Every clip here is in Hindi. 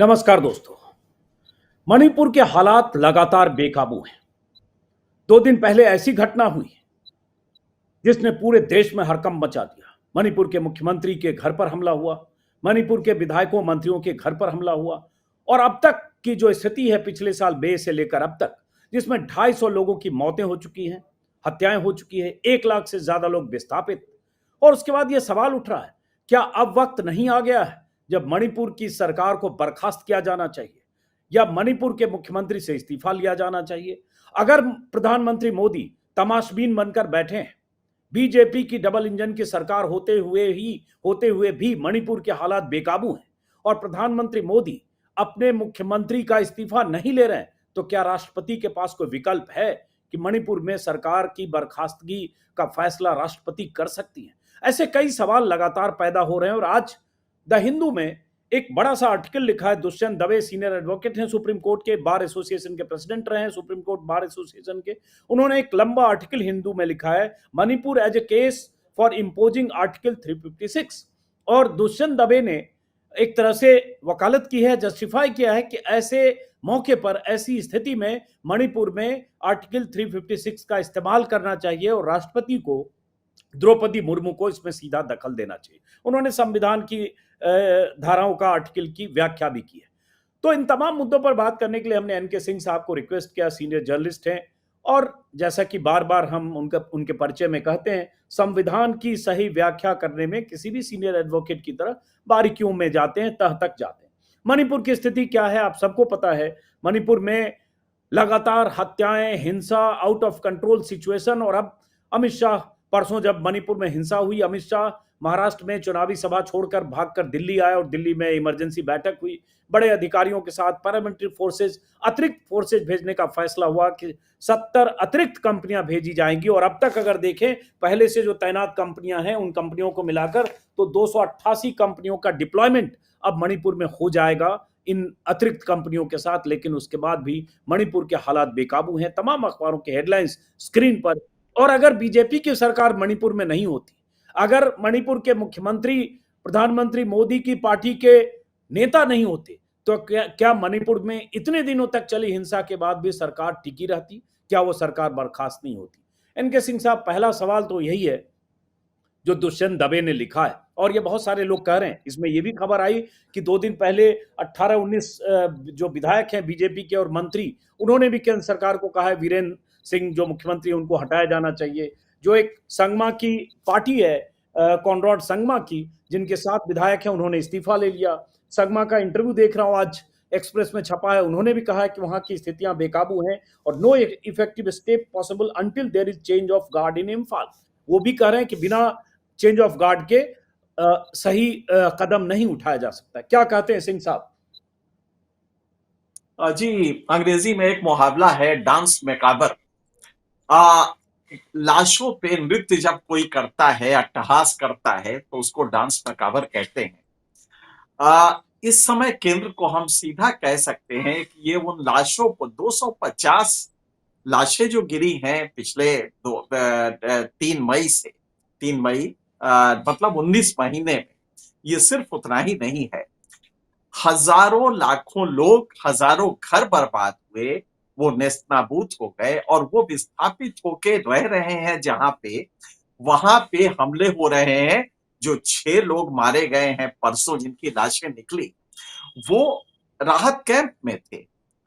नमस्कार दोस्तों। मणिपुर के हालात लगातार बेकाबू हैं। 2 दिन पहले ऐसी घटना हुई जिसने पूरे देश में हड़कंप मचा दिया। मणिपुर के मुख्यमंत्री के घर पर हमला हुआ, मणिपुर के विधायकों मंत्रियों के घर पर हमला हुआ और अब तक की जो स्थिति है पिछले साल मई से लेकर अब तक, जिसमें 250 लोगों की मौतें हो चुकी हैं, हत्याएं हो चुकी है, 1 लाख से ज्यादा लोग विस्थापित। और उसके बाद यह सवाल उठ रहा है, क्या अब वक्त नहीं आ गया है जब मणिपुर की सरकार को बर्खास्त किया जाना चाहिए या मणिपुर के मुख्यमंत्री से इस्तीफा लिया जाना चाहिए? अगर प्रधानमंत्री मोदी तमाशबीन बनकर बैठे हैं, बीजेपी की डबल इंजन की सरकार होते हुए भी मणिपुर के हालात बेकाबू हैं और प्रधानमंत्री मोदी अपने मुख्यमंत्री का इस्तीफा नहीं ले रहे हैं, तो क्या राष्ट्रपति के पास कोई विकल्प है कि मणिपुर में सरकार की बर्खास्तगी का फैसला राष्ट्रपति कर सकती है? ऐसे कई सवाल लगातार पैदा हो रहे हैं और आज द हिंदू में एक बड़ा सा आर्टिकल लिखा है। दुष्यंत दवे सीनियर एडवोकेट हैं, सुप्रीम कोर्ट के बार एसोसिएशन के प्रेसिडेंट रहे हैं, सुप्रीम कोर्ट बार एसोसिएशन के। उन्होंने एक लंबा आर्टिकल हिंदू में लिखा है, Manipur as a case for imposing article 356। और दुष्यंत दवे ने एक तरह से वकालत की है, जस्टिफाई किया है कि ऐसे मौके पर, ऐसी स्थिति में मणिपुर में आर्टिकल 356 का इस्तेमाल करना चाहिए और राष्ट्रपति को, द्रौपदी मुर्मू को इसमें सीधा दखल देना चाहिए। उन्होंने संविधान की धाराओं का, आर्टिकल की व्याख्या भी की है। तो इन तमाम मुद्दों पर बात करने के लिए हमने एनके सिंह साहब को रिक्वेस्ट किया। सीनियर जर्नलिस्ट हैं और जैसा कि बार बार हम उनके परिचय में कहते हैं, संविधान की सही व्याख्या करने में किसी भी सीनियर एडवोकेट की तरह बारीकियों में जाते हैं, तह तक जाते हैं। मणिपुर की स्थिति क्या है आप सबको पता है। मणिपुर में लगातार हत्याएं, हिंसा, आउट ऑफ कंट्रोल सिचुएशन। और अब अमित शाह, परसों जब मणिपुर में हिंसा हुई, अमित शाह महाराष्ट्र में चुनावी सभा छोड़कर भागकर दिल्ली आए और दिल्ली में इमरजेंसी बैठक हुई। बड़े अधिकारियों के साथ पैरामिलिट्री फोर्सेज, अतिरिक्त फोर्सेज भेजने का फैसला हुआ कि 70 अतिरिक्त कंपनियां भेजी जाएंगी। और अब तक अगर देखें, पहले से जो तैनात कंपनियां हैं उन कंपनियों को मिलाकर तो 288 कंपनियों का डिप्लॉयमेंट अब मणिपुर में हो जाएगा इन अतिरिक्त कंपनियों के साथ। लेकिन उसके बाद भी मणिपुर के हालात बेकाबू हैं, तमाम अखबारों के हेडलाइंस स्क्रीन पर। और अगर बीजेपी की सरकार मणिपुर में नहीं होती, अगर मणिपुर के मुख्यमंत्री प्रधानमंत्री मोदी की पार्टी के नेता नहीं होते, तो क्या मणिपुर में इतने दिनों तक चली हिंसा के बाद भी सरकार टिकी रहती? क्या वो सरकार बर्खास्त नहीं होती? एनके सिंह साहब, पहला सवाल तो यही है जो दुष्यंत दवे ने लिखा है। और ये बहुत सारे लोग कह रहे हैं, इसमें ये भी खबर आई कि 2 दिन पहले 18-19 जो विधायक हैं बीजेपी के और मंत्री, उन्होंने भी केंद्र सरकार को कहा है वीरेंद्र सिंह जो मुख्यमंत्री हैं उनको हटाया जाना चाहिए। जो एक संगमा की पार्टी है, कॉनराड संगमा की, जिनके 7 विधायक हैं, उन्होंने इस्तीफा ले लिया। संगमा का इंटरव्यू देख रहा हूं, आज एक्सप्रेस में छपा है। उन्होंने भी कहा है कि वहां की स्थितियां बेकाबू हैं और no effective step possible until there is change of guard in Imphal. वो भी कह रहे हैं कि बिना चेंज ऑफ गार्ड के सही कदम नहीं उठाया जा सकता। क्या कहते हैं सिंह साहब? जी, अंग्रेजी में एक मुहावरा है, डांस मैकाबर। लाशों पे नृत्य जब कोई करता है, अट्टहास करता है, तो उसको डांस मैकाबर कहते हैं। इस समय केंद्र को हम सीधा कह सकते हैं कि ये उन लाशों को 250 लाशें जो गिरी हैं पिछले 3 मई से, 3 मई मतलब 19 महीने में, ये सिर्फ उतना ही नहीं है। हजारों लाखों लोग, हजारों घर बर्बाद हुए, वो नेस्तनाबूद हो गए और वो विस्थापित होके रह रहे हैं जहां पे, वहां पे हमले हो रहे हैं। जो 6 लोग मारे गए हैं परसों, जिनकी लाशें निकली, वो राहत कैंप में थे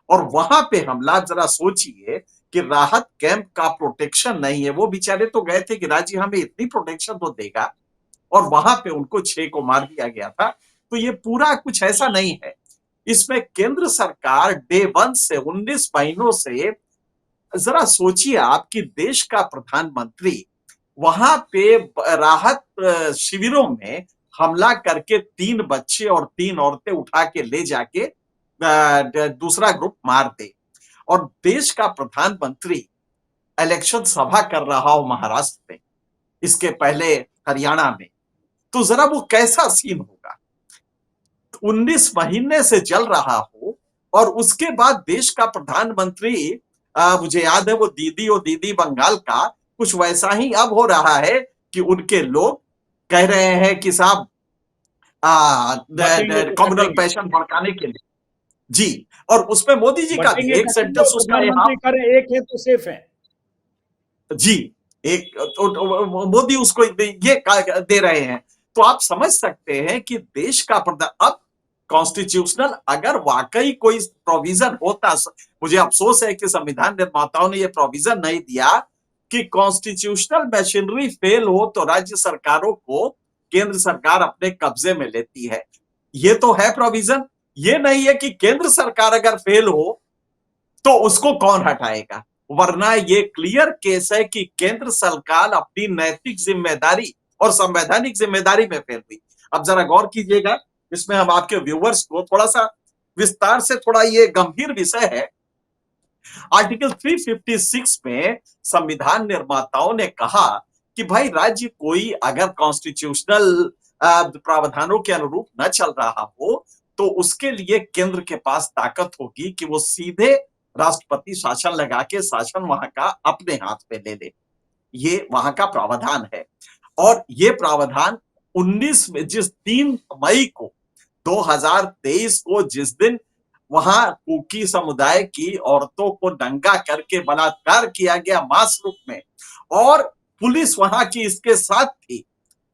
और वहां पे हमला। जरा सोचिए कि राहत कैंप का प्रोटेक्शन नहीं है। वो बेचारे तो गए थे कि राज्य हमें इतनी प्रोटेक्शन तो देगा, और वहां पे उनको 6 को मार दिया गया था। तो ये पूरा कुछ ऐसा नहीं है। इसमें केंद्र सरकार डे 1 से 19 महीनों से, जरा सोचिए आपकी देश का प्रधानमंत्री वहां पे राहत शिविरों में हमला करके 3 बच्चे और 3 औरतें उठा के ले जाके दूसरा ग्रुप मार दे, और देश का प्रधानमंत्री इलेक्शन सभा कर रहा हो महाराष्ट्र में, इसके पहले हरियाणा में, तो जरा वो कैसा सीन होगा। 19 महीने से जल रहा हो और उसके बाद देश का प्रधानमंत्री, मुझे याद है वो दीदी बंगाल का, कुछ वैसा ही अब हो रहा है कि उनके लोग कह रहे हैं कि साहब कम्युनल पैशन भड़काने के लिए जी। और उसमें मोदी जी का भी बटेंगे एक कटेंगे और सेंटेंस उसका यहाँ, प्रधानमंत्री कह रहे हैं एक है तो सेफ है। जी, एक मोदी उसको दे रहे हैं। तो आप समझ सकते हैं कि देश का प्रधान अब कॉन्स्टिट्यूशनल अगर वाकई कोई प्रोविजन होता, मुझे अफसोस है कि संविधान निर्माताओं ने यह प्रोविजन नहीं दिया कि कॉन्स्टिट्यूशनल मशीनरी फेल हो तो राज्य सरकारों को केंद्र सरकार अपने कब्जे में लेती है। ये तो है प्रोविजन। ये नहीं है कि केंद्र सरकार अगर फेल हो तो उसको कौन हटाएगा, वरना ये क्लियर केस है कि केंद्र सरकार अपनी नैतिक जिम्मेदारी और संवैधानिक जिम्मेदारी में फेल हुई। अब जरा गौर कीजिएगा, इसमें हम आपके व्यूवर्स को थोड़ा सा विस्तार से, थोड़ा ये गंभीर विषय है। आर्टिकल 356 में संविधान निर्माताओं ने कहा कि भाई राज्य कोई अगर कॉन्स्टिट्यूशनल प्रावधानों के अनुरूप न चल रहा हो तो उसके लिए केंद्र के पास ताकत होगी कि वो सीधे राष्ट्रपति शासन लगा के शासन वहां का अपने हाथ में ले ले। ये वहां का प्रावधान है। और ये प्रावधान 19 में, जिस 3 मई को 2023 को, जिस दिन वहां कुकी समुदाय की औरतों को नंगा करके बलात्कार किया गया मास रूप में, और पुलिस वहां की इसके साथ थी,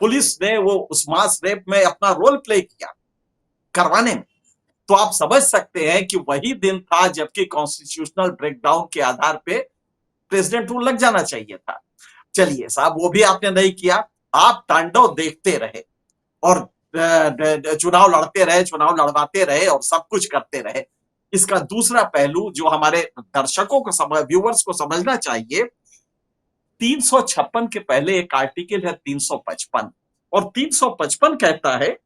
पुलिस ने वो उस मास रेप में अपना रोल प्ले किया करवाने में, तो आप समझ सकते हैं कि वही दिन था जबकि कॉन्स्टिट्यूशनल ब्रेकडाउन के आधार पे प्रेसिडेंट रूल लग जाना चाहिए था। चलिए साहब, वो भी आपने नहीं किया, आप तांडव देखते रहे और चुनाव लड़ते रहे, चुनाव लड़वाते रहे और सब कुछ करते रहे। इसका दूसरा पहलू जो हमारे दर्शकों को, व्यूवर्स को समझना चाहिए, 356 के पहले एक आर्टिकल है 355, और 355 कहता है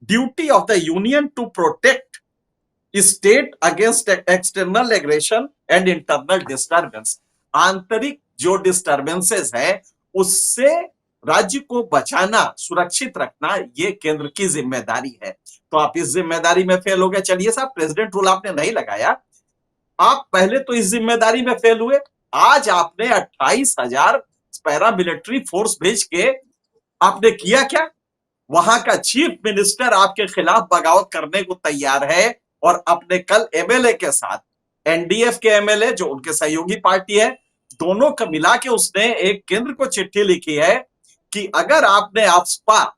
duty of the union to protect state against external aggression and internal disturbance. आंतरिक जो डिस्टर्बेंसेस है उससे राज्य को बचाना, सुरक्षित रखना, ये केंद्र की जिम्मेदारी है। तो आप इस जिम्मेदारी में फेल हो गए। चलिए साहब, प्रेसिडेंट रूल आपने नहीं लगाया, आप पहले तो इस जिम्मेदारी में फेल हुए। आज आपने 28,000 पैरा मिलिट्री फोर्स भेज के आपने किया क्या? वहां का चीफ मिनिस्टर आपके खिलाफ बगावत करने को तैयार है, और अपने कल एमएलए के साथ, एनडीएफ के एमएलए जो उनके सहयोगी पार्टी है, दोनों को मिला के उसने एक केंद्र को चिट्ठी लिखी है कि अगर आपने आफ्सपा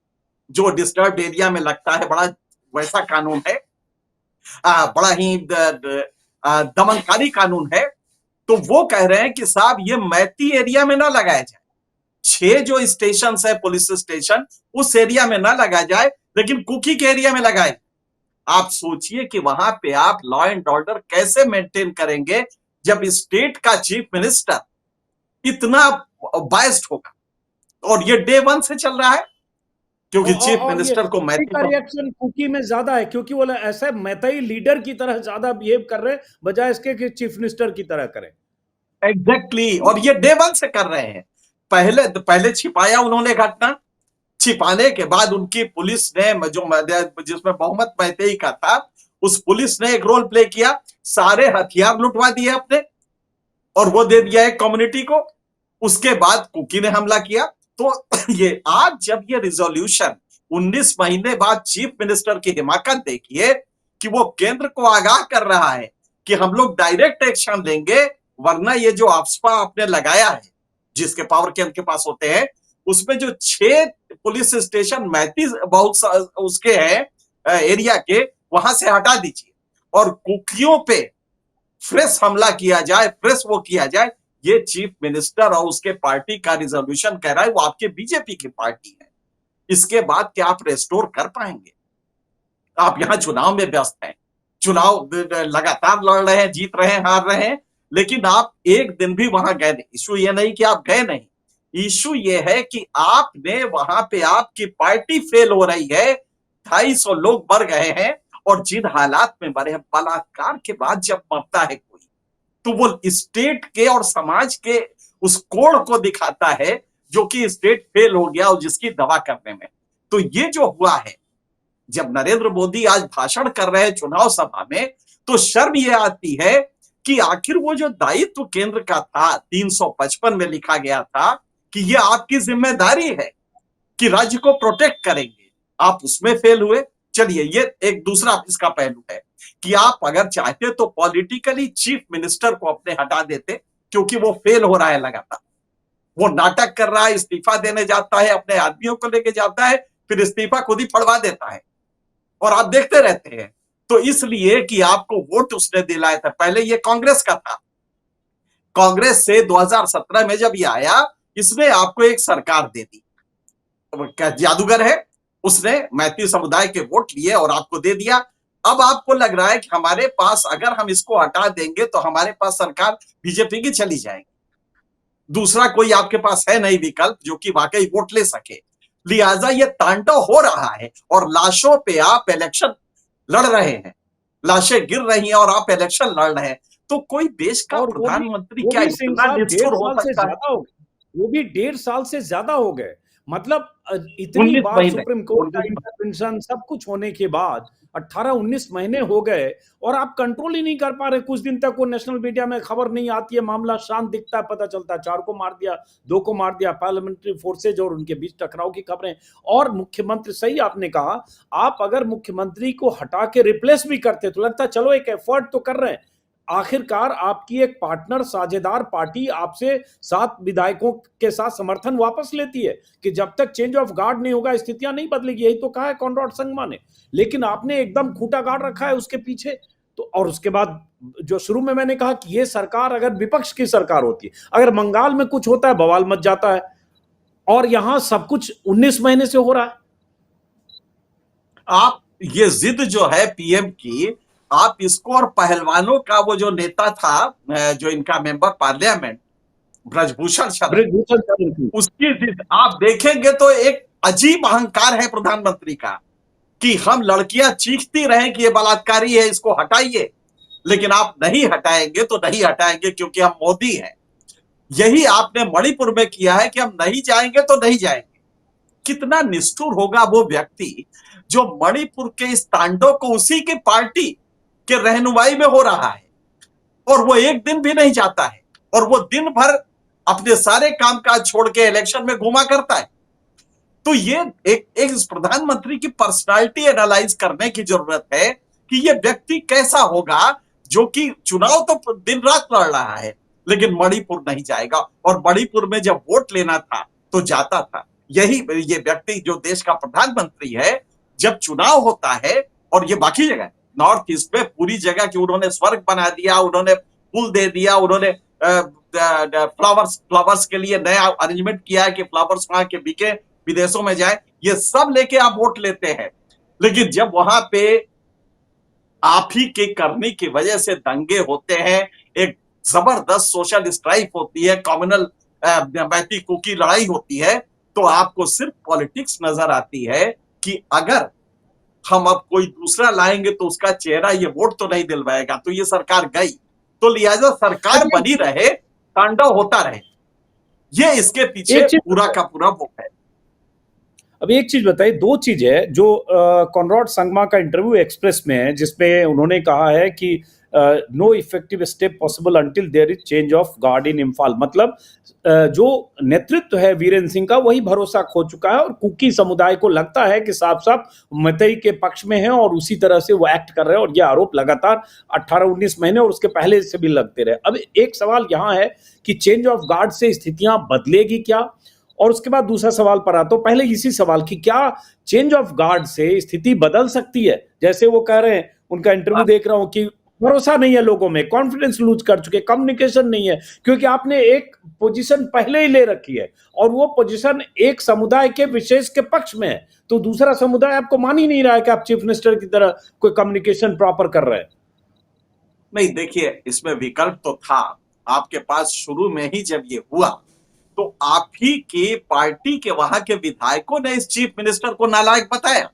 जो डिस्टर्ब्ड एरिया में लगता है, बड़ा वैसा कानून है, बड़ा ही दमनकारी कानून है, तो वो कह रहे हैं कि साहब ये मैती एरिया में ना लगाया जाए, 6 जो स्टेशन है पुलिस स्टेशन, उस एरिया में ना लगाया जाए, लेकिन कुकी के एरिया में लगाए। आप सोचिए कि वहां पे आप लॉ एंड ऑर्डर कैसे मेंटेन करेंगे जब स्टेट का चीफ मिनिस्टर इतना बायस्ड होगा। और ये डे 1 से चल रहा है, क्योंकि चीफ और ये मिनिस्टर को कुकी मैत्री का रिएक्शन कुकी में ज्यादा है, क्योंकि वो ऐसे मैतेई लीडर की तरह ज्यादा बिहेव कर रहे हैं बजाय इसके कि चीफ मिनिस्टर की तरह करें। एग्जैक्टली, और ये डे 1 से कर रहे हैं। पहले छिपाया उन्होंने घटना, छिपाने के बाद उनकी पुलिस ने, जो जिसमें बहुमत मैतेई का था, उस पुलिस ने एक रोल प्ले किया, सारे हथियार लुटवा दिए अपने और वो दे दिया एक कम्युनिटी को। उसके बाद कुकी ने हमला किया। तो ये आज जब ये रिजोल्यूशन 19 महीने बाद, चीफ मिनिस्टर की हिमाकत देखिए कि वो केंद्र को आगाह कर रहा है कि हम लोग डायरेक्ट एक्शन लेंगे, वरना ये जो आफ्सपा आपने लगाया है, जिसके पावर केंद्र के पास होते हैं, उसमें जो 6 पुलिस स्टेशन मैती बहुत उसके हैं एरिया के, वहां से हटा दीजिए और कुकियों पे फ्रेश हमला किया जाए, फ्रेश वो किया जाए। ये चीफ मिनिस्टर और उसके पार्टी का रिजोल्यूशन कह रहा है, वो आपके बीजेपी की पार्टी है। इसके बाद क्या आप रेस्टोर कर पाएंगे? आप यहां चुनाव में व्यस्त हैं, चुनाव लगातार लड़ रहे हैं, जीत रहे हैं, हार रहे हैं, लेकिन आप एक दिन भी वहां गए नहीं। इशू ये नहीं कि आप गए नहीं, इशू ये है कि आपने वहां पे, आपकी पार्टी फेल हो रही है, 250 लोग मर गए हैं, और जिन हालात में मरे हैं, बलात्कार के बाद जब मरता है कोई, तो वो स्टेट के और समाज के उस कोण को दिखाता है जो कि स्टेट फेल हो गया और जिसकी दवा करने में। तो ये जो हुआ है, जब नरेंद्र मोदी आज भाषण कर रहे हैं चुनाव सभा में, तो शर्म ये आती है कि आखिर वो जो दायित्व केंद्र का था, 355 में लिखा गया था कि ये आपकी जिम्मेदारी है कि राज्य को प्रोटेक्ट करेंगे, आप उसमें फेल हुए। चलिए, ये एक दूसरा इसका पहलू है। कि आप अगर चाहते तो पॉलिटिकली चीफ मिनिस्टर को अपने हटा देते, क्योंकि वो फेल हो रहा है लगातार। वो नाटक कर रहा है, इस्तीफा देने जाता है, अपने आदमियों को लेके जाता है, फिर इस्तीफा खुद ही पड़वा देता है और आप देखते रहते हैं। तो इसलिए कि आपको वोट उसने दिलाया था, पहले ये कांग्रेस का था, कांग्रेस से 2017 में जब ये आया, इसने आपको एक सरकार दे दी। तो क्या जादूगर है, उसने मैती समुदाय के वोट लिए और आपको दे दिया। अब आपको लग रहा है कि हमारे पास अगर हम इसको हटा देंगे तो हमारे पास सरकार बीजेपी की चली जाएगी, दूसरा कोई आपके पास है नहीं विकल्प जो कि वाकई वोट ले सके। लिहाजा ये तांडव हो रहा है और लाशों पे आप इलेक्शन लड़ रहे हैं, लाशें गिर रही हैं और आप इलेक्शन लड़ रहे हैं। तो कोई देश का और प्रधानमंत्री वो क्या भी सिंह इतना साहब डेढ़ निष्ठुर हो साल से सकता है? ज्यादा हो गए, वो भी 1.5 साल से ज्यादा हो गए। मतलब इतनी 19 बार महीने सुप्रीम कोर्ट का 19 इंटरवेंशन सब कुछ होने के बाद 18-19 महीने हो गए और आप कंट्रोल ही नहीं कर पा रहे। कुछ दिन तक वो नेशनल मीडिया में खबर नहीं आती है, मामला शांत दिखता है, पता चलता है 4 को मार दिया, 2 को मार दिया, पार्लियामेंट्री फोर्सेज और उनके बीच टकराव की खबरें। और मुख्यमंत्री, सही आपने कहा, आप अगर मुख्यमंत्री को हटा के रिप्लेस भी करते तो लगता चलो एक एफर्ट तो कर रहे हैं। आखिरकार आपकी एक पार्टनर साझेदार पार्टी आपसे 7 विधायकों के साथ समर्थन वापस लेती है कि जब तक चेंज ऑफ गार्ड नहीं होगा स्थितियां नहीं बदलेगी, यही तो कहा है कॉनराड संगमा ने। लेकिन आपने एकदम खूंटा गाड़ रखा है उसके पीछे। तो और उसके बाद जो शुरू में मैंने कहा कि ये सरकार अगर विपक्ष की सरकार होती है, अगर बंगाल में कुछ होता है बवाल मच जाता है, और यहां सब कुछ 19 महीने से हो रहा है। आप ये जिद जो है पीएम की, आप इसको और पहलवानों का वो जो नेता था जो इनका मेंबर पार्लियामेंट ब्रजभूषण शरण, ब्रिजभूषण शरण की। उसकी जिद आप देखेंगे तो एक अजीब अहंकार है प्रधानमंत्री का कि हम लड़कियां चीखती रहें कि ये बलात्कारी है, इसको हटाइए, लेकिन आप नहीं हटाएंगे तो नहीं हटाएंगे क्योंकि हम मोदी हैं। यही आपने मणिपुर में किया है कि हम नहीं जाएंगे तो नहीं जाएंगे। कितना निष्ठुर होगा वो व्यक्ति जो मणिपुर के इस तांडव को उसी की पार्टी के रहनुमाई में हो रहा है और वो एक दिन भी नहीं जाता है और वो दिन भर अपने सारे कामकाज छोड़ के इलेक्शन में घुमा करता है। तो ये एक प्रधानमंत्री की पर्सनालिटी एनालाइज करने की जरूरत है कि ये व्यक्ति कैसा होगा जो कि चुनाव तो दिन रात लड़ रहा है लेकिन मणिपुर नहीं जाएगा, और मणिपुर में जब वोट लेना था तो जाता था। यही ये व्यक्ति जो देश का प्रधानमंत्री है, जब चुनाव होता है और ये बाकी जगह नॉर्थ ईस्ट में पूरी जगह की उन्होंने स्वर्ग बना दिया, उन्होंने पुल दे दिया, उन्होंने फ्लावर्स के लिए नया अरेंजमेंट किया है कि फ्लावर्स वहां के बिके, विदेशों में जाए, ये सब लेके आप वोट लेते हैं। लेकिन जब वहां पे आप ही के करने की वजह से दंगे होते हैं, एक जबरदस्त सोशल स्ट्राइक होती है, कम्युनल मैती कुकी लड़ाई होती है, तो आपको सिर्फ पॉलिटिक्स नजर आती है कि अगर हम अब कोई दूसरा लाएंगे तो उसका चेहरा ये वोट तो नहीं दिलवाएगा, तो ये सरकार गई। तो लिहाजा सरकार बनी रहे, तांडव होता रहे, ये इसके पीछे पूरा का पूरा वो है। अब एक चीज बताइए, 2 चीज है जो कॉनराड संगमा का इंटरव्यू एक्सप्रेस में है, जिसमें उन्होंने कहा है कि no effective step possible until there is change of guard in Imphal. मतलब जो नेतृत्व है वीरेंद्र सिंह का वही भरोसा खो चुका है और कुकी समुदाय को लगता है कि साफ साफ मतई के पक्ष में है और उसी तरह से वो एक्ट कर रहे हैं, और ये आरोप लगातार 18-19 महीने और उसके पहले से भी लगते रहे। अब एक सवाल यहां है कि चेंज ऑफ गार्ड से स्थितियां बदलेगी क्या, और उसके बाद दूसरा सवाल पर आता हूं। पहले इसी सवाल की, क्या चेंज ऑफ गार्ड से स्थिति बदल सकती है? जैसे वो कह रहे हैं, उनका इंटरव्यू देख रहा हूं कि भरोसा नहीं है लोगों में, कॉन्फिडेंस लूज कर चुके, कम्युनिकेशन नहीं है, क्योंकि आपने एक पोजीशन पहले ही ले रखी है और वो पोजीशन एक समुदाय के विशेष के पक्ष में है, तो दूसरा समुदाय आपको मान ही नहीं रहा है कि आप चीफ मिनिस्टर की तरह कोई कम्युनिकेशन प्रॉपर कर रहे हैं। नहीं, देखिए, इसमें विकल्प तो था आपके पास शुरू में ही। जब ये हुआ तो आप ही के पार्टी के वहां के विधायकों ने इस चीफ मिनिस्टर को नालायक बताया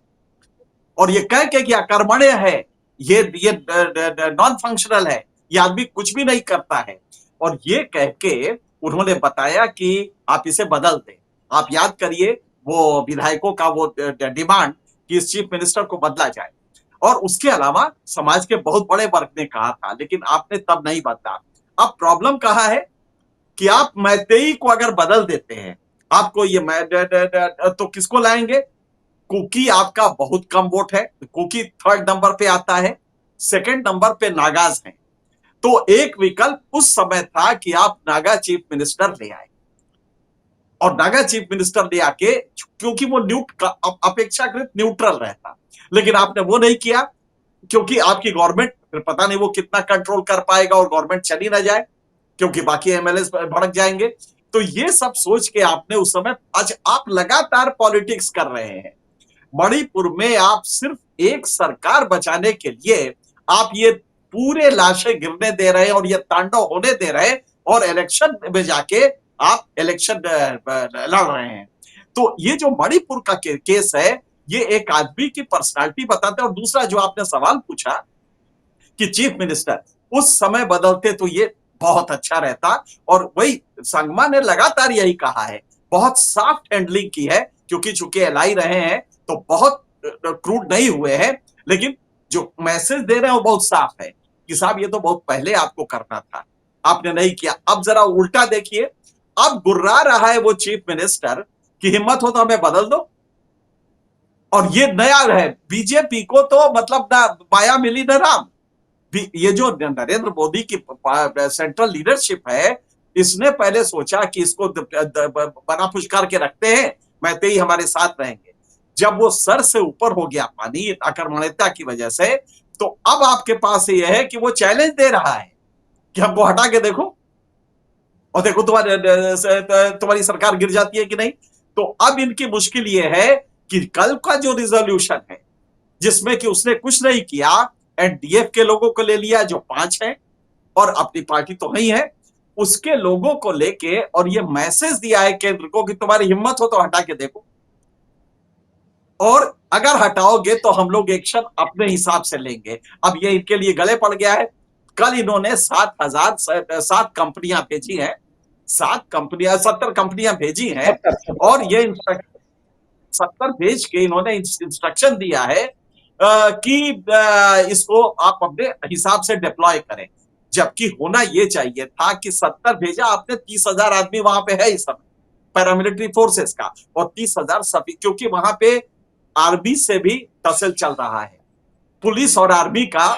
और ये कह के कि अकर्मण्य है, ये नॉन फंक्शनल है, ये आदमी कुछ भी नहीं करता है, और ये कह के उन्होंने बताया कि आप इसे बदल दें। आप याद करिए वो विधायकों का वो डिमांड कि इस चीफ मिनिस्टर को बदला जाए, और उसके अलावा समाज के बहुत बड़े वर्ग ने कहा था, लेकिन आपने तब नहीं बदला। अब प्रॉब्लम कहां है कि आप मैतेई को अगर बदल देते हैं, आपको ये तो किसको लाएंगे? कुकी आपका बहुत कम वोट है, कुकी 3rd नंबर पे आता है, सेकंड नंबर पे नागाज हैं। तो एक विकल्प उस समय था कि आप नागा चीफ मिनिस्टर ले आए, और नागा चीफ मिनिस्टर ले आके, क्योंकि वो अपेक्षाकृत न्यूट्रल रहता, लेकिन आपने वो नहीं किया, क्योंकि आपकी गवर्नमेंट फिर पता नहीं वो कितना कंट्रोल कर पाएगा और गवर्नमेंट चली ना जाए, क्योंकि बाकी एमएलए भड़क जाएंगे। तो ये सब सोच के आपने उस समय, आज आप लगातार पॉलिटिक्स कर रहे हैं मणिपुर में। आप सिर्फ एक सरकार बचाने के लिए आप ये पूरे लाशें गिरने दे रहे हैं और ये तांडव होने दे रहे हैं, और इलेक्शन में जाके आप इलेक्शन लड़ रहे हैं। तो ये जो मणिपुर का केस है, ये एक आदमी की पर्सनालिटी बताता है। और दूसरा जो आपने सवाल पूछा कि चीफ मिनिस्टर उस समय बदलते तो ये बहुत अच्छा रहता, और वही संगमा ने लगातार यही कहा है, बहुत सॉफ्ट हैंडलिंग की है, क्योंकि चूंकि एलआई रहे हैं तो बहुत क्रूड नहीं हुए हैं, लेकिन जो मैसेज दे रहे हैं वो बहुत साफ है कि साहब ये तो बहुत पहले आपको करना था, आपने नहीं किया। अब जरा उल्टा देखिए, अब गुर्रा रहा है वो चीफ मिनिस्टर कि हिम्मत हो तो हमें बदल दो। और ये नया है, बीजेपी को तो मतलब ना माया मिली न राम। ये जो नरेंद्र मोदी की सेंट्रल लीडरशिप है, इसने पहले सोचा कि इसको बना फुशकार के रखते हैं, मैतेई हमारे साथ रहेंगे। जब वो सर से ऊपर हो गया पानी अकर्मण्यता की वजह से, तो अब आपके पास ये है कि वो चैलेंज दे रहा है कि हमको हटा के देखो, और देखो तुम्हारी सरकार गिर जाती है कि नहीं। तो अब इनकी मुश्किल ये है कि कल का जो रिजोल्यूशन है, जिसमें कि उसने कुछ नहीं किया, एनडीएफ के लोगों को ले लिया जो 5 है, और अपनी पार्टी तो ही है, उसके लोगों को लेके, और ये मैसेज दिया है केंद्र को कि तुम्हारी हिम्मत हो तो हटा के देखो, और अगर हटाओगे तो हम लोग एक्शन अपने हिसाब से लेंगे। अब ये इनके लिए गले पड़ गया है। कल इन्होंने 7 कंपनियां भेजी हैं, 70 कंपनियां भेजी हैं, और ये 70 भेज के इन्होंने इंस्ट्रक्शन दिया है कि इसको आप अपने हिसाब से डिप्लॉय करें। जबकि होना ये चाहिए था कि 70 भेजा आपने, 30,000 आदमी वहां पे है इस समय पैरामिलिट्री फोर्सेस का, और 30,000 सभी, क्योंकि वहां पे आर्मी से भी टसल चल रहा है, पुलिस और आर्मी का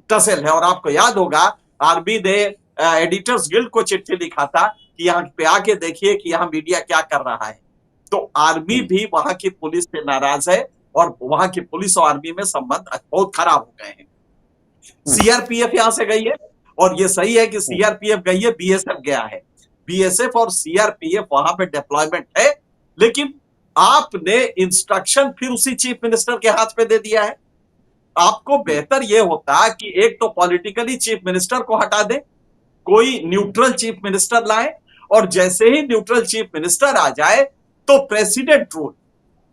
टसल है। और आपको याद होगा आर्मी ने एडिटर्स गिल्ड को चिट्ठी लिखा था कि यहाँ पे आके देखिए कि यहाँ मीडिया क्या कर रहा है। तो आर्मी भी वहां की पुलिस से नाराज है, और वहां की पुलिस और आर्मी में संबंध बहुत खराब हो गए हैं। सीआरपीएफ यहां से गई है, और ये सही है कि सीआरपीएफ गई है, बीएसएफ गया है। बीएसएफ और सीआरपीएफ वहां पे डिप्लॉयमेंट है, लेकिन आपने इंस्ट्रक्शन फिर उसी चीफ मिनिस्टर के हाथ पे दे दिया है। आपको बेहतर यह होता कि एक तो पॉलिटिकली चीफ मिनिस्टर को हटा दे, कोई न्यूट्रल चीफ मिनिस्टर लाए, और जैसे ही न्यूट्रल चीफ मिनिस्टर आ जाए तो प्रेसिडेंट रूल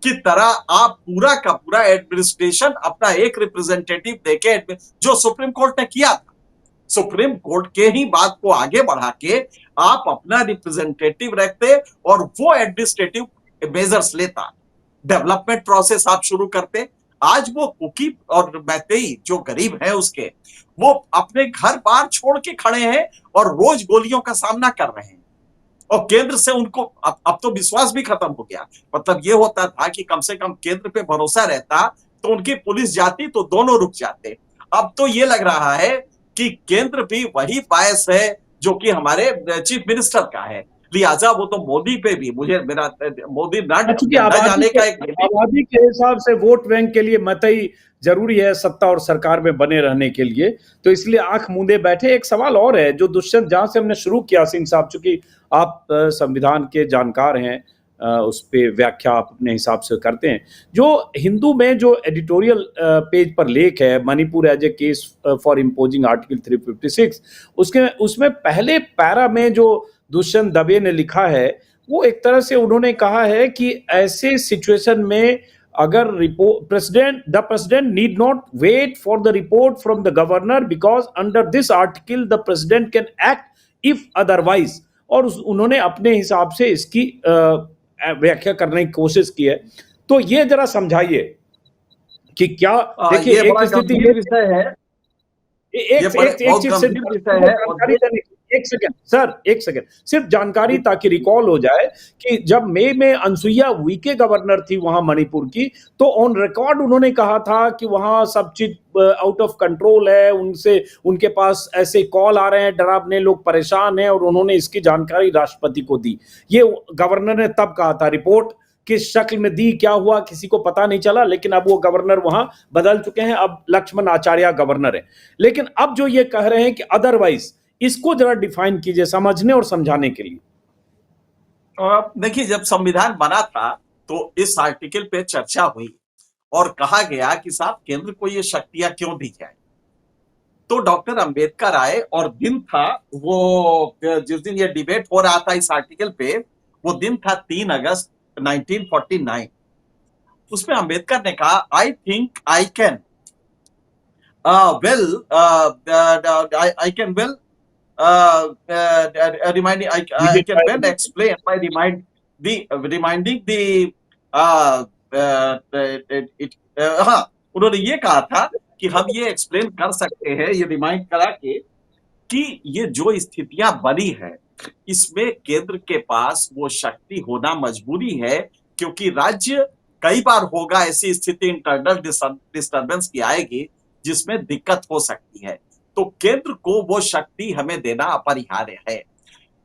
की तरह आप पूरा का पूरा एडमिनिस्ट्रेशन अपना एक रिप्रेजेंटेटिव देके, जो सुप्रीम कोर्ट ने किया था, सुप्रीम कोर्ट के ही बात को आगे बढ़ा के आप अपना रिप्रेजेंटेटिव रखते, और वो एडमिनिस्ट्रेटिव मेजर्स लेता, डेवलपमेंट प्रोसेस आप शुरू करते। आज वो कुकी और मैतेई जो गरीब है उसके, वो अपने घर बार छोड़ के खड़े हैं और रोज गोलियों का सामना कर रहे हैं, और केंद्र से उनको अब तो विश्वास भी खत्म हो गया। मतलब ये होता था कि कम से कम केंद्र पे भरोसा रहता तो उनकी पुलिस जाती तो दोनों रुक जाते। अब तो ये लग रहा है कि केंद्र भी वही बायस है जो कि हमारे चीफ मिनिस्टर का है, लिहाजा वो तो मोदी पे भी, मुझे मेरा मोदी न जाने का एक आबादी के हिसाब से वोट बैंक के लिए मतई जरूरी है सत्ता और सरकार में बने रहने के लिए, तो इसलिए आंख मूंदे बैठे। एक सवाल और है जो दुष्यंत, जहां से हमने शुरू किया, सिंह साहब, चूंकि आप संविधान के जानकार हैं, उस पे व्याख्या आप अपने हिसाब से करते हैं। जो हिंदू में जो एडिटोरियल पेज पर लेख है, Manipur as a case for imposing article 356, उसमें पहले पैरा में जो दुष्यंत दबे ने लिखा है, वो एक तरह से उन्होंने कहा है कि ऐसे सिचुएशन में अगर the president need not wait for the report from the governor because under this article the president can act if otherwise. और उन्होंने अपने हिसाब से इसकी व्याख्या करने की कोशिश की है। तो ये जरा समझाइए कि क्या, देखिए एक स्थिति ये विषय है, एक ये एक बड़े एक बहुत चीज सिर्फ गंभीर विषय सिर्फ है और जानकारी देने की, एक सेकंड सर, एक सेकंड, सिर्फ जानकारी ताकि रिकॉल हो जाए कि जब मई में अनसुईया उइके गवर्नर थी वहां मणिपुर की, तो ऑन रिकॉर्ड उन्होंने कहा था कि वहां सब चीज आउट ऑफ कंट्रोल है, उनसे उनके पास ऐसे कॉल आ रहे हैं, डरावने, लोग परेशान हैं, और उन्होंने इसकी जानकारी राष्ट्रपति को दी। ये गवर्नर ने तब कहा था। रिपोर्ट किस शक्ल में दी, क्या हुआ, किसी को पता नहीं चला, लेकिन अब वो गवर्नर वहां बदल चुके हैं, अब लक्ष्मण आचार्य गवर्नर है। लेकिन अब जो ये कह रहे हैं कि अदरवाइज, इसको जरा डिफाइन कीजिए समझने और समझाने के लिए। देखिए, जब संविधान बना था तो इस आर्टिकल पे चर्चा हुई और कहा गया कि साहब केंद्र को ये शक्तियां क्यों दी जाए। तो डॉक्टर अंबेडकर आए और दिन था वो, जिस दिन ये डिबेट हो रहा था इस आर्टिकल पे, वो दिन था 3 अगस्त 1949। उसमें अंबेडकर ने कहा, I think I can well I can well I can well explain by reminding the हाँ, उन्होंने ये कहा था कि हम ये एक्सप्लेन कर सकते हैं, ये रिमाइंड करा के, कि ये जो स्थितियां बनी है इसमें केंद्र के पास वो शक्ति होना मजबूरी है, क्योंकि राज्य कई बार होगा ऐसी स्थिति इंटरनल डिस्टर्बेंस की आएगी जिसमें दिक्कत हो सकती है, तो केंद्र को वो शक्ति हमें देना अपरिहार्य है।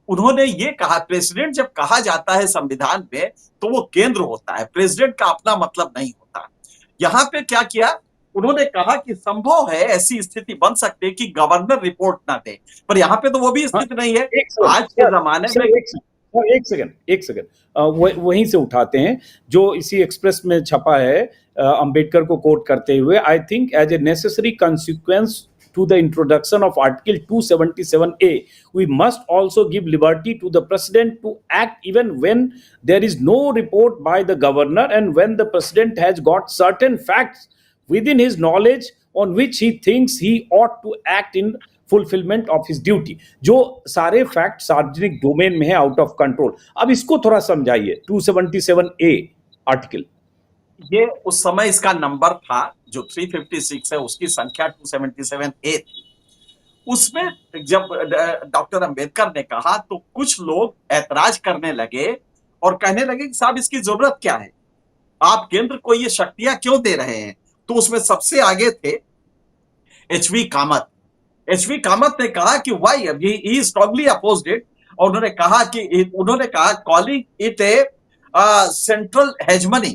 उन्होंने ये कहा, प्रेसिडेंट जब कहा जाता है संविधान में तो वो केंद्र होता है, प्रेसिडेंट का अपना मतलब नहीं होता। यहां पे क्या किया, उन्होंने कहा कि संभव है ऐसी स्थिति बन सकती है कि गवर्नर रिपोर्ट ना दे, पर यहां पे तो वो भी हाँ, स्थिति नहीं है एक सेकंड आज के जमाने में। एक सेकंड, वहीं से उठाते हैं जो इसी एक्सप्रेस में छपा है, अंबेडकर को कोट करते हुए, I think as a necessary consequence to the introduction of Article 277A, we must also give liberty to the President to act even when there is no report by the governor and when the President has got certain facts within his knowledge on which he thinks he ought to act in fulfilment of his duty. जो सारे फैक्ट सार्वजनिक डोमेन में है, आउट ऑफ कंट्रोल। अब इसको थोड़ा समझाइए, 277A आर्टिकल। ये उस समय इसका नंबर था, जो 356 है उसकी संख्या 277A थी। उसमें जब डॉक्टर अंबेडकर ने कहा तो कुछ लोग ऐतराज करने लगे और कहने लगे कि साहब इसकी जरूरत क्या है, आप केंद्र को ये शक्तियां क्यों दे रहे हैं। तो उसमें सबसे आगे थे एचवी कामत। एचवी कामत ने कहा कि why, he strongly opposed it, और उन्होंने कहा calling it a central hegemony,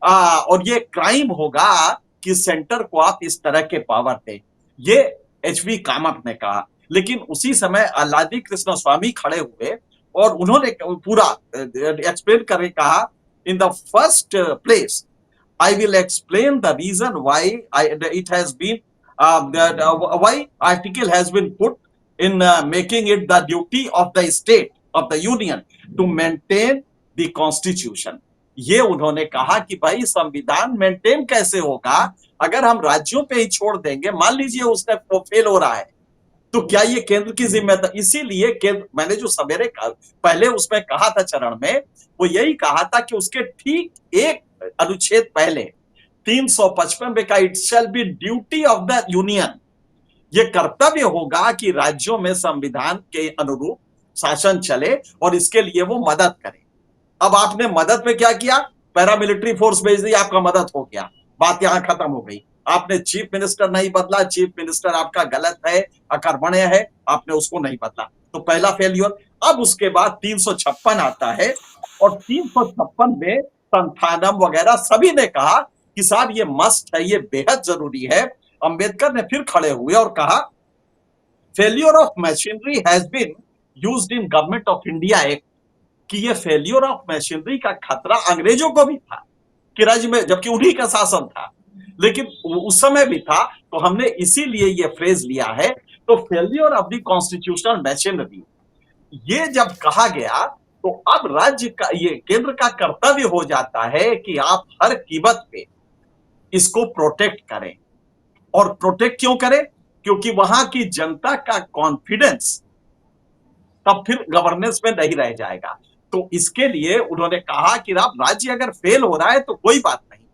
और ये क्राइम होगा कि सेंटर को आप इस तरह के पावर दें, ये एचवी कामत ने कहा। लेकिन उसी समय अल्लादी कृष्ण स्वामी खड़े हुए और उन्होंने पूरा एक्सप्लेन करके कहा, in the first place I will explain the reason why it has been why article has been put in making it the duty of the state of the union to maintain the constitution। ये उन्होंने कहा कि भाई संविधान मेंटेन कैसे होगा अगर हम राज्यों पे ही छोड़ देंगे, मान लीजिए उसने फेल हो रहा है तो क्या ये केंद्र की जिम्मेदारी। इसीलिए केंद्र, मैंने जो सवेरे पहले उसमें कहा था चरण में, वो यही कहा था कि उसके ठीक एक अनुच्छेद पहले 355 में का, it shall B duty of the union, ये कर्तव्य होगा कि राज्यों में संविधान के अनुरूप शासन चले और इसके लिए वो मदद करे। अब आपने मदद में क्या किया, पैरामिलिट्री फोर्स भेज दी, आपका मदद हो गया, बात यहां खत्म हो गई। आपने चीफ मिनिस्टर नहीं बदला, चीफ मिनिस्टर आपका गलत है, अकर्मण्य है, आपने उसको नहीं बदला, तो पहला फेल्यूर। अब उसके बाद 356 आता है और 356 में संथानम वगैरह सभी ने कहा कि साहब ये मस्ट है, ये बेहद जरूरी है। अंबेडकर ने फिर खड़े हुए और कहा, failure of machinery has been used in government of India act, कि ये फेल्यूर ऑफ मशीनरी का खतरा अंग्रेजों को भी था कि राज्य में, जबकि उन्हीं का शासन था, लेकिन उस समय भी था, तो हमने इसीलिए ये फ्रेज लिया है। तो failure of the constitutional machinery, ये जब कहा गया तो अब राज्य का, ये केंद्र का कर्तव्य हो जाता है कि आप हर कीमत पे इसको प्रोटेक्ट करें। और प्रोटेक्ट क्यों करें, क्योंकि वहां की जनता का कॉन्फिडेंस तब फिर गवर्नेंस में नहीं रह जाएगा। तो इसके लिए उन्होंने कहा कि आप राज्य अगर फेल हो रहा है तो कोई बात नहीं,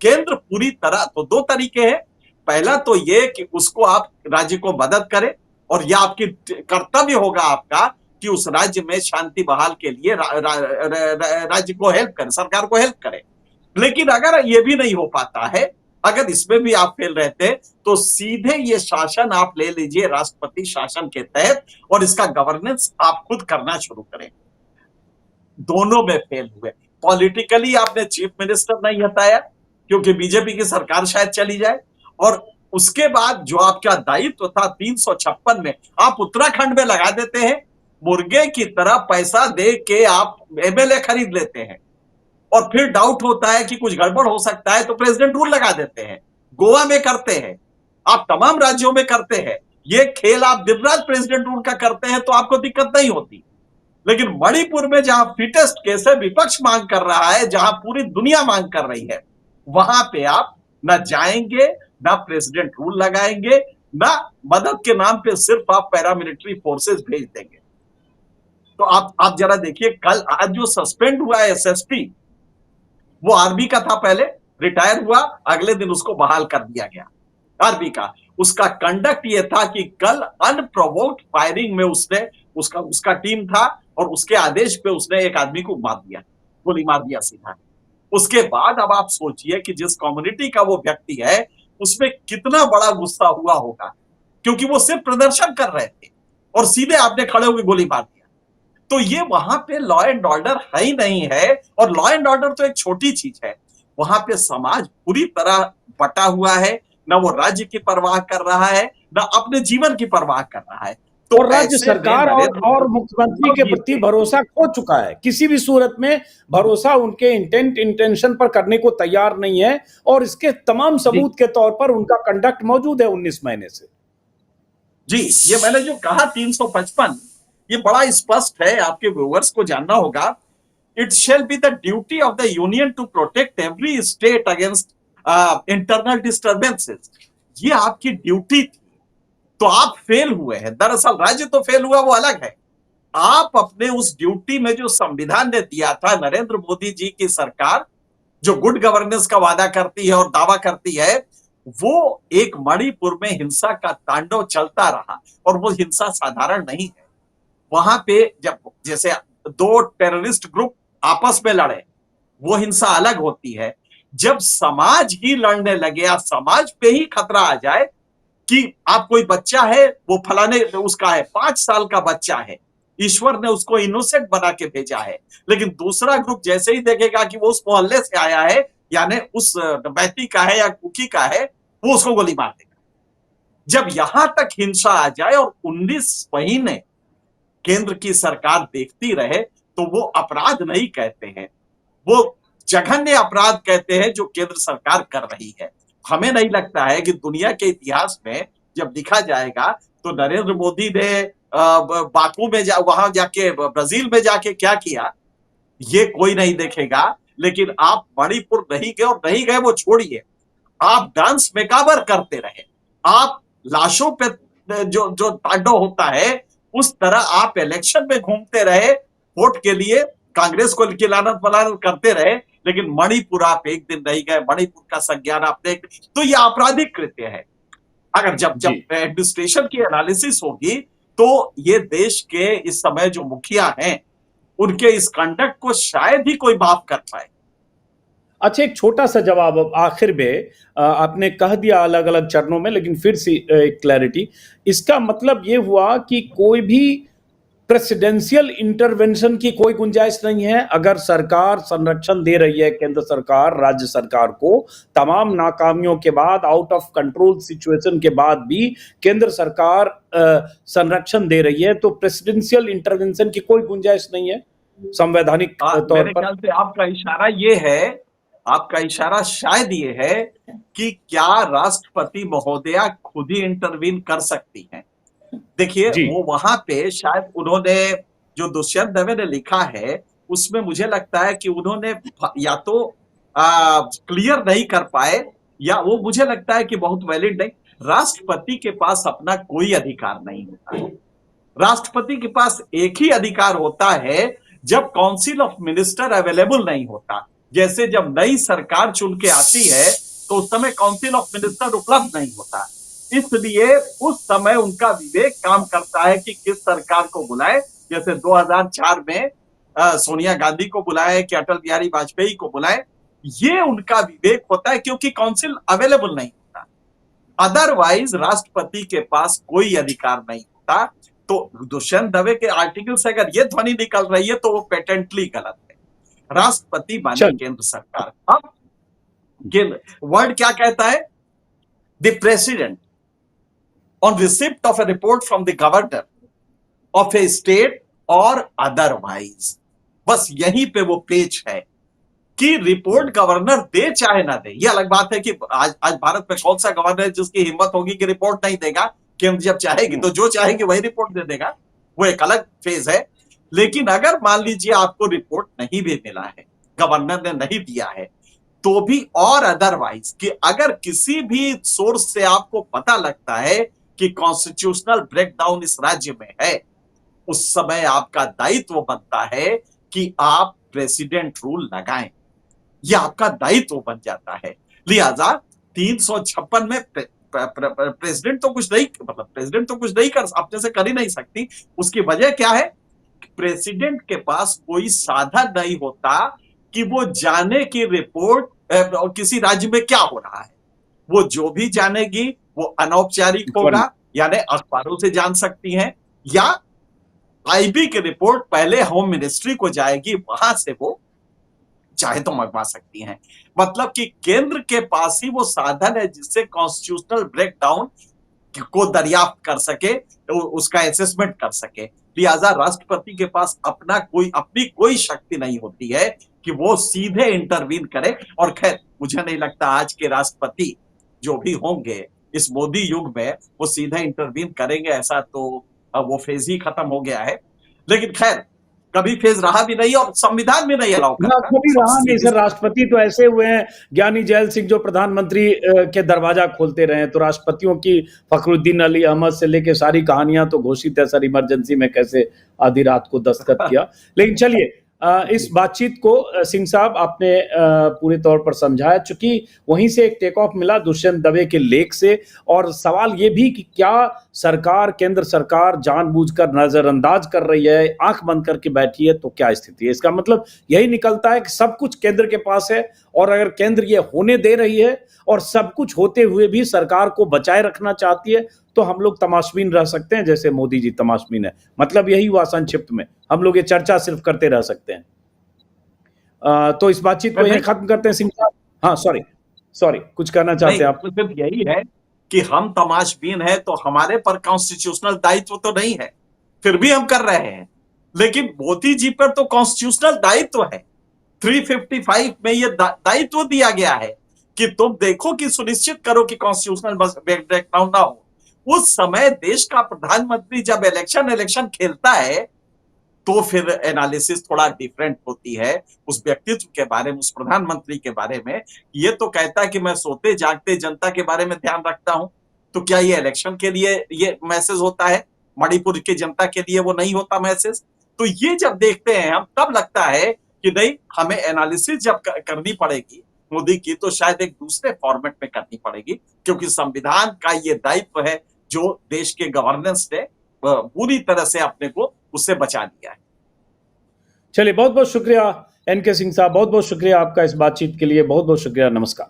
केंद्र पूरी तरह, तो दो तरीके हैं, पहला तो ये कि उसको आप राज्य को मदद करें, और यह आपकी कर्तव्य होगा आपका कि उस राज्य में शांति बहाल के लिए राज्य को हेल्प करें, सरकार को हेल्प करें। लेकिन अगर ये भी नहीं हो पाता है, अगर इसमें भी आप फेल रहते, तो सीधे ये शासन आप ले लीजिए राष्ट्रपति शासन के तहत, और इसका गवर्नेंस आप खुद करना शुरू करें। दोनों में फेल हुए। पॉलिटिकली आपने चीफ मिनिस्टर नहीं हटाया क्योंकि बीजेपी की सरकार शायद चली जाए, और उसके बाद जो आपका दायित्व था 356 में, आप उत्तराखंड में लगा देते हैं, मुर्गे की तरह पैसा दे के आप एमएलए खरीद लेते हैं, और फिर डाउट होता है कि कुछ गड़बड़ हो सकता है तो प्रेसिडेंट रूल लगा देते हैं। गोवा में करते हैं, आप तमाम राज्यों में करते हैं, ये खेल आप दिवराज प्रेसिडेंट रूल का करते हैं तो आपको दिक्कत नहीं होती। लेकिन मणिपुर में जहां फिटेस्ट केस है, विपक्ष मांग कर रहा है, जहां पूरी दुनिया मांग कर रही है, वहां पे आप न जाएंगे, ना प्रेसिडेंट रूल लगाएंगे, ना मदद के नाम पे सिर्फ आप पैरामिलिट्री फोर्सेस भेज देंगे। तो आप जरा देखिए, कल आज जो सस्पेंड हुआ है एसएसपी, वो आर्मी का था, पहले रिटायर हुआ, अगले दिन उसको बहाल कर दिया गया आर्मी का। उसका कंडक्ट ये था कि कल अनप्रोवोक्ड फायरिंग में उसने उसका टीम था, और उसके आदेश पे उसने एक आदमी को मार दिया, गोली मार दिया सीधा। उसके बाद अब आप सोचिए कि जिस कम्युनिटी का वो व्यक्ति है, उसमें कितना बड़ा गुस्सा हुआ होगा, क्योंकि वो सिर्फ प्रदर्शन कर रहे थे और सीधे आपने खड़े होकर गोली मार दिया। तो ये वहां पे लॉ एंड ऑर्डर है ही नहीं है, और लॉ एंड ऑर्डर तो एक छोटी चीज है, वहां पे समाज पूरी तरह बटा हुआ है, ना वो राज्य की परवाह कर रहा है, ना अपने जीवन की परवाह कर रहा है। तो और राज्य सरकार और मुख्यमंत्री के प्रति भरोसा खो चुका है, किसी भी सूरत में भरोसा उनके इंटेंशन पर करने को तैयार नहीं है, और इसके तमाम सबूत के तौर पर उनका कंडक्ट मौजूद है 19 महीने से। जी, ये मैंने जो कहा 355, ये बड़ा स्पष्ट है, आपके व्यूअर्स को जानना होगा। It shall be the duty of the union to protect every state against internal disturbances. ये आपकी ड्यूटी थी, तो आप फेल हुए हैं। दरअसल राज्य तो फेल हुआ, वो अलग है। आप अपने उस ड्यूटी में जो संविधान ने दिया था, नरेंद्र मोदी जी की सरकार जो गुड गवर्नेंस का वादा करती है और दावा करती है, वो एक मणिपुर में हिंसा का तांडव चलता रहा, और वो हिंसा साधारण नहीं है। वहां पे जब जैसे दो टेररिस्ट ग्रुप आपस में लड़े, वो हिंसा अलग होती है। जब समाज ही लड़ने लगे, या समाज पे ही खतरा आ जाए कि आप कोई बच्चा है, वो फलाने उसका है, 5 साल का बच्चा है, ईश्वर ने उसको इनोसेंट बना के भेजा है, लेकिन दूसरा ग्रुप जैसे ही देखेगा कि वो उस मोहल्ले से आया है, यानी उस बैती का है या कुकी का है, वो उसको गोली मार देगा। जब यहां तक हिंसा आ जाए और 19 महीने केंद्र की सरकार देखती रहे, तो वो अपराध नहीं कहते हैं, वो जघन्य अपराध कहते हैं जो केंद्र सरकार कर रही है। हमें नहीं लगता है कि दुनिया के इतिहास में जब लिखा जाएगा तो नरेंद्र मोदी ने बाकू में वहां जाके, ब्राजील में जाके क्या किया, ये कोई नहीं देखेगा। लेकिन आप मणिपुर नहीं गए, और नहीं गए वो छोड़िए, आप डांस मेकावर करते रहे, आप लाशों पे जो जो तांडव होता है उस तरह आप इलेक्शन में घूमते रहे, वोट के लिए कांग्रेस को लानत पलानत करते रहे, लेकिन मणिपुर आप एक दिन नहीं गए, मणिपुर का संज्ञान आपने, तो यह आपराधिक कृत्य है। अगर जब एडमिनिस्ट्रेशन की एनालिसिस होगी, तो ये देश के इस समय जो मुखिया हैं, उनके इस कंडक्ट को शायद ही कोई माफ कर पाए। अच्छा, एक छोटा सा जवाब अब आखिर में, आपने कह दिया अलग अलग चरणों में, लेकिन फिर से एक क्लैरिटी, इसका मतलब ये हुआ कि कोई भी प्रेसिडेंशियल इंटरवेंशन की कोई गुंजाइश नहीं है? अगर सरकार संरक्षण दे रही है, केंद्र सरकार राज्य सरकार को, तमाम नाकामियों के बाद, आउट ऑफ कंट्रोल सिचुएशन के बाद भी केंद्र सरकार संरक्षण दे रही है, तो प्रेसिडेंशियल इंटरवेंशन की कोई गुंजाइश नहीं है संवैधानिक तौर मेरे पर? ख्याल से आपका इशारा ये है, आपका इशारा शायद ये है कि क्या राष्ट्रपति महोदया खुद ही इंटरवीन कर सकती हैं। देखिए, वो वहां पे शायद उन्होंने जो दुष्यंत दवे ने लिखा है, उसमें मुझे लगता है कि उन्होंने या तो क्लियर नहीं कर पाए, या वो मुझे लगता है कि बहुत वैलिड नहीं। राष्ट्रपति के पास अपना कोई अधिकार नहीं होता है। राष्ट्रपति के पास एक ही अधिकार होता है जब काउंसिल ऑफ मिनिस्टर अवेलेबल नहीं होता। जैसे जब नई सरकार चुन के आती है, तो उस समय काउंसिल ऑफ मिनिस्टर उपलब्ध नहीं होता, इसलिए उस समय उनका विवेक काम करता है कि किस सरकार को बुलाए। जैसे 2004 में सोनिया गांधी को बुलाए कि अटल बिहारी वाजपेयी को बुलाए, ये उनका विवेक होता है क्योंकि काउंसिल अवेलेबल नहीं होता। अदरवाइज राष्ट्रपति के पास कोई अधिकार नहीं होता। तो दुष्यंत दवे के आर्टिकल से अगर ये ध्वनि निकल रही है तो वो पेटेंटली गलत है। राष्ट्रपति माने चल केंद्र सरकार। अब वर्ड क्या कहता है? The president on receipt of A report from the governor of A state और अदरवाइज, बस यहीं पे वो पेच है कि रिपोर्ट गवर्नर दे चाहे ना दे। ये अलग बात है कि आज भारत में कौन सा गवर्नर है जिसकी हिम्मत होगी कि रिपोर्ट नहीं देगा, केंद्र जब चाहेगी तो जो चाहेगी वही रिपोर्ट दे देगा, वो एक अलग फेज है। लेकिन अगर मान लीजिए आपको रिपोर्ट नहीं भी मिला है, गवर्नर ने नहीं दिया है, तो भी और अदरवाइज कि अगर किसी भी सोर्स से आपको पता लगता है कि कॉन्स्टिट्यूशनल ब्रेकडाउन इस राज्य में है, उस समय आपका दायित्व बनता है कि आप प्रेसिडेंट रूल लगाएं। यह आपका दायित्व बन जाता है। लिहाजा 356 में प्रेसिडेंट तो कुछ नहीं, मतलब प्रेसिडेंट तो कुछ नहीं कर अपने से कर ही नहीं सकती। उसकी वजह क्या है? प्रेसिडेंट के पास कोई साधन नहीं होता कि वो जाने की रिपोर्ट किसी राज्य में क्या हो रहा है। वो जो भी जानेगी वो अनौपचारिक होगा, यानी अखबारों से जान सकती हैं, या आईबी की रिपोर्ट पहले होम मिनिस्ट्री को जाएगी, वहां से वो चाहे तो मंगवा सकती हैं। मतलब कि केंद्र के पास ही वो साधन है जिससे कॉन्स्टिट्यूशनल ब्रेकडाउन को दरियाफ्त कर सके, उसका असेसमेंट कर सके। लिहाजा राष्ट्रपति के पास अपनी कोई शक्ति नहीं होती है कि वो सीधे इंटरवीन करे। और खैर मुझे नहीं लगता आज के राष्ट्रपति जो भी होंगे इस मोदी युग में वो सीधे इंटरवीन करेंगे, ऐसा तो वो फेज ही खत्म हो गया है। लेकिन खैर कभी फेज रहा भी नहीं और संविधान भी नहीं अलाउ करता। कभी रहा नहीं सर। राष्ट्रपति तो ऐसे हुए हैं, ज्ञानी जैल सिंह जो प्रधानमंत्री के दरवाजा खोलते रहे, तो राष्ट्रपतियों की फखरुद्दीन अली अहमद से लेके सारी कहानियां तो घोषित है सर, इमरजेंसी में कैसे आधी रात को दस्तखत किया। लेकिन चलिए इस बातचीत को सिंह साहब आपने पूरे तौर पर समझाया, चूंकि वहीं से एक टेक ऑफ मिला दुष्यंत दवे के लेख से। और सवाल ये भी कि क्या सरकार, केंद्र सरकार जानबूझकर नजरअंदाज कर रही है, आंख बंद करके बैठी है, तो क्या स्थिति है? इसका मतलब यही निकलता है कि सब कुछ केंद्र के पास है, और अगर केंद्र ये होने दे रही है और सब कुछ होते हुए भी सरकार को बचाए रखना चाहती है, तो हम लोग तमाशबीन रह सकते हैं, जैसे मोदी जी तमाशबीन है। मतलब यही हुआ संक्षिप्त में, हम लोग ये चर्चा सिर्फ करते रह सकते हैं। तो इस बातचीत को यहीं खत्म करते हैं सिंह साहब। हाँ सॉरी कुछ कहना चाहते हैं आप? सिर्फ यही है कि हम तमाशबीन है तो हमारे पर कॉन्स्टिट्यूशनल दायित्व तो नहीं है, फिर भी हम कर रहे हैं। लेकिन मोदी जी पर तो कॉन्स्टिट्यूशनल दायित्व है। 355 में ये दायित्व दिया गया है कि तुम देखो कि सुनिश्चित करो कि कॉन्स्टिट्यूशनल ब्रेकडाउन ना हो। उस समय देश का प्रधानमंत्री जब इलेक्शन खेलता है तो फिर एनालिसिस थोड़ा डिफरेंट होती है उस व्यक्तित्व के बारे में, उस प्रधानमंत्री के बारे में। ये तो कहता है कि मैं सोते जागते जनता के बारे में ध्यान रखता हूं, तो क्या ये इलेक्शन के लिए ये मैसेज होता है? मणिपुर की जनता के लिए वो नहीं होता मैसेज। तो ये जब देखते हैं हम तब लगता है कि नहीं, हमें एनालिसिस जब करनी पड़ेगी मोदी की तो शायद एक दूसरे फॉर्मेट में करनी पड़ेगी, क्योंकि संविधान का ये दायित्व है जो देश के गवर्नेंस ने पूरी तरह से अपने को उससे बचा लिया है। चलिए बहुत बहुत शुक्रिया एनके सिंह साहब, बहुत बहुत शुक्रिया आपका इस बातचीत के लिए, बहुत बहुत शुक्रिया, नमस्कार।